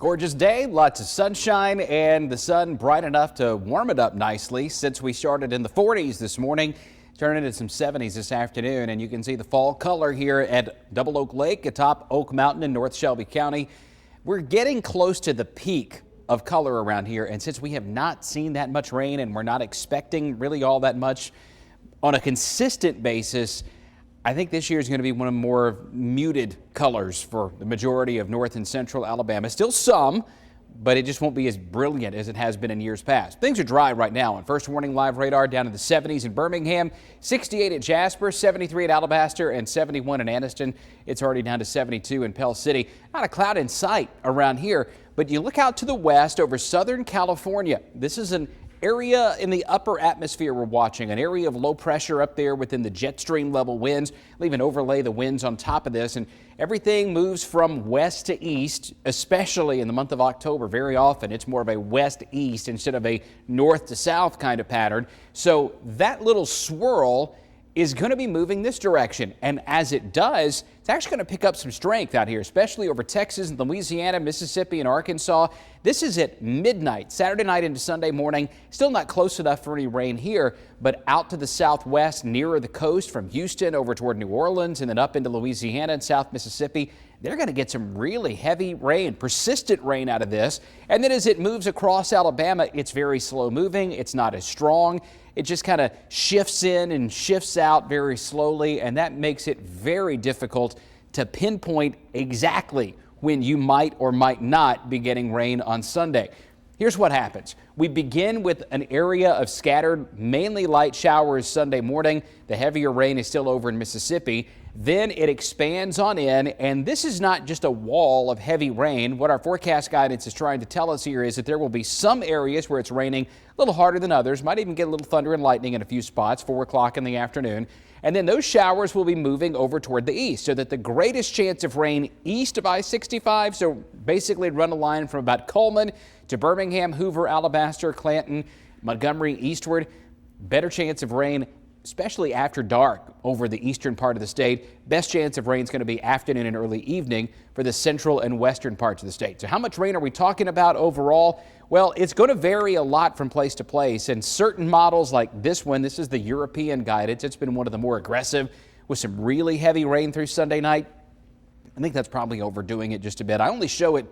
Gorgeous day, lots of sunshine, and the sun bright enough to warm it up nicely since we started in the 40s this morning, turning into some 70s this afternoon. And you can see the fall color here at Double Oak Lake atop Oak Mountain in North Shelby County. We're getting close to the peak of color around here, and since we have not seen that much rain and we're not expecting really all that much on a consistent basis, I think this year is going to be one of more muted colors for the majority of north and central Alabama. Still some, but it just won't be as brilliant as it has been in years past. Things are dry right now on First Warning Live radar, down in the 70s in Birmingham, 68 at Jasper, 73 at Alabaster, and 71 in Anniston. It's already down to 72 in Pell City. Not a cloud in sight around here, but you look out to the west over Southern California. This is an area in the upper atmosphere we're watching, an area of low pressure up there within the jet stream level winds. We'll even overlay the winds on top of this, and everything moves from west to east, especially in the month of October. Very often it's more of a west-east instead of a north to south kind of pattern. So that little swirl is going to be moving this direction, and as it does, it's actually going to pick up some strength out here, especially over Texas and Louisiana, Mississippi, and Arkansas. This is at midnight, Saturday night into Sunday morning. Still not close enough for any rain here, but out to the southwest, nearer the coast from Houston over toward New Orleans and then up into Louisiana and South Mississippi. They're going to get some really heavy rain, persistent rain out of this. And then as it moves across Alabama, it's very slow moving. It's not as strong. It just kind of shifts in and shifts out very slowly, and that makes it very difficult to pinpoint exactly when you might or might not be getting rain on Sunday. Here's what happens. We begin with an area of scattered, mainly light showers Sunday morning. The heavier rain is still over in Mississippi. Then it expands on in, and this is not just a wall of heavy rain. What our forecast guidance is trying to tell us here is that there will be some areas where it's raining a little harder than others, might even get a little thunder and lightning in a few spots, 4 o'clock in the afternoon. And then those showers will be moving over toward the east, so that the greatest chance of rain east of I-65, so basically run a line from about Coleman to Birmingham, Hoover, Alabaster, Clanton, Montgomery eastward. Better chance of rain, especially after dark over the eastern part of the state. Best chance of rain is going to be afternoon and early evening for the central and western parts of the state. So how much rain are we talking about overall? Well, it's going to vary a lot from place to place, and certain models like this one, this is the European guidance. It's been one of the more aggressive with some really heavy rain through Sunday night. I think that's probably overdoing it just a bit. I only show it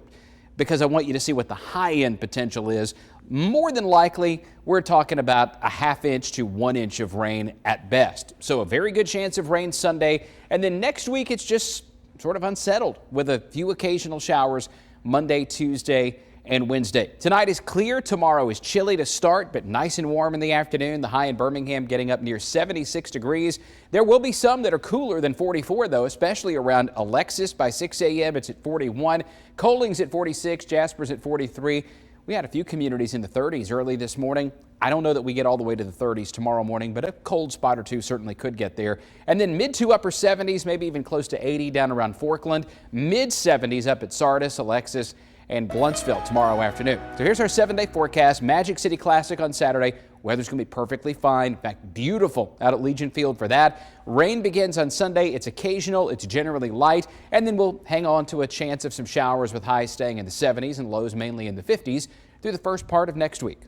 because I want you to see what the high-end potential is. More than likely, we're talking about a ½ inch to 1 inch of rain at best. So a very good chance of rain Sunday. And then next week, it's just sort of unsettled with a few occasional showers Monday, Tuesday, and Wednesday. Tonight is clear. Tomorrow is chilly to start, but nice and warm in the afternoon. The high in Birmingham getting up near 76 degrees. There will be some that are cooler than 44, though, especially around Alexis. By 6 a.m., it's at 41. Coling's at 46. Jasper's at 43. We had a few communities in the 30s early this morning. I don't know that we get all the way to the 30s tomorrow morning, but a cold spot or two certainly could get there. And then mid to upper 70s, maybe even close to 80 down around Forkland. Mid 70s up at Sardis, Alexis, and Bluntsville tomorrow afternoon. So here's our 7-day forecast. Magic City Classic on Saturday. Weather's going to be perfectly fine. In fact, beautiful out at Legion Field for that. Rain begins on Sunday. It's occasional. It's generally light. And then we'll hang on to a chance of some showers with highs staying in the 70s and lows mainly in the 50s through the first part of next week.